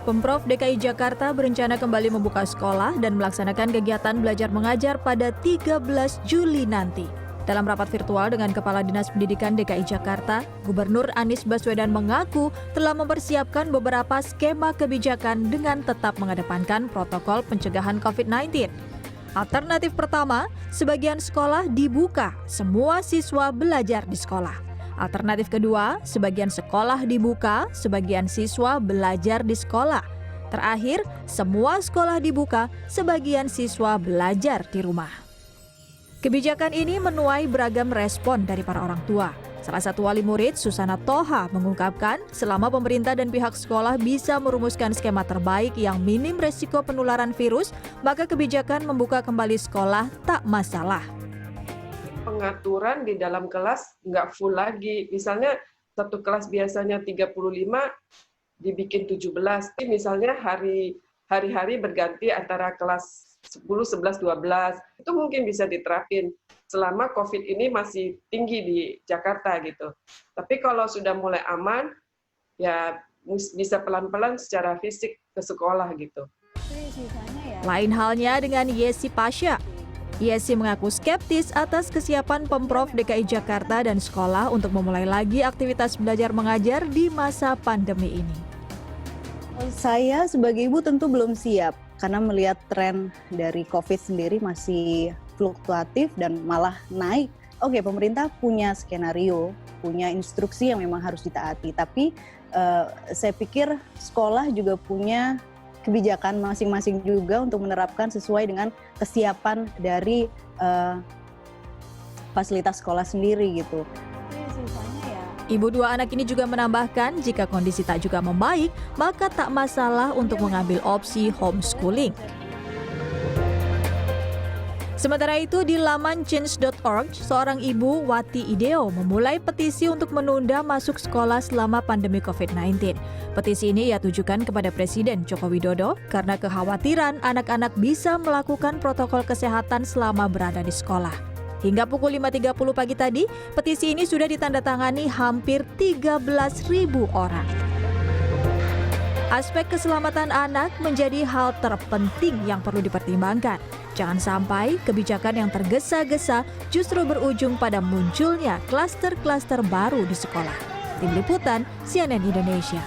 Pemprov DKI Jakarta berencana kembali membuka sekolah dan melaksanakan kegiatan belajar mengajar pada 13 Juli nanti. Dalam rapat virtual dengan Kepala Dinas Pendidikan DKI Jakarta, Gubernur Anies Baswedan mengaku telah mempersiapkan beberapa skema kebijakan dengan tetap mengedepankan protokol pencegahan COVID-19. Alternatif pertama, sebagian sekolah dibuka, semua siswa belajar di sekolah. Alternatif kedua, sebagian sekolah dibuka, sebagian siswa belajar di sekolah. Terakhir, semua sekolah dibuka, sebagian siswa belajar di rumah. Kebijakan ini menuai beragam respon dari para orang tua. Salah satu wali murid, Susana Toha, mengungkapkan selama pemerintah dan pihak sekolah bisa merumuskan skema terbaik yang minim resiko penularan virus, maka kebijakan membuka kembali sekolah tak masalah. Pengaturan di dalam kelas nggak full lagi. Misalnya satu kelas biasanya 35, dibikin 17. Misalnya hari-hari berganti antara kelas 10, 11, 12. Itu mungkin bisa diterapin selama COVID ini masih tinggi di Jakarta gitu. Tapi kalau sudah mulai aman, ya bisa pelan-pelan secara fisik ke sekolah gitu. Lain halnya dengan Yesi Pasha. Yesi mengaku skeptis atas kesiapan Pemprov DKI Jakarta dan sekolah untuk memulai lagi aktivitas belajar mengajar di masa pandemi ini. Saya sebagai ibu tentu belum siap karena melihat tren dari COVID sendiri masih fluktuatif dan malah naik. Oke, pemerintah punya skenario, punya instruksi yang memang harus ditaati, tapi saya pikir sekolah juga punya kebijakan masing-masing juga untuk menerapkan sesuai dengan kesiapan dari fasilitas sekolah sendiri gitu. Ibu dua anak ini juga menambahkan jika kondisi tak juga membaik, maka tak masalah untuk mengambil opsi homeschooling. Sementara itu di laman change.org, seorang ibu, Wati Ideo, memulai petisi untuk menunda masuk sekolah selama pandemi COVID-19. Petisi ini ia tujukan kepada Presiden Joko Widodo karena kekhawatiran anak-anak bisa melakukan protokol kesehatan selama berada di sekolah. Hingga pukul 5.30 pagi tadi, petisi ini sudah ditandatangani hampir 13.000 orang. Aspek keselamatan anak menjadi hal terpenting yang perlu dipertimbangkan. Jangan sampai kebijakan yang tergesa-gesa justru berujung pada munculnya klaster-klaster baru di sekolah. Tim Liputan CNN Indonesia.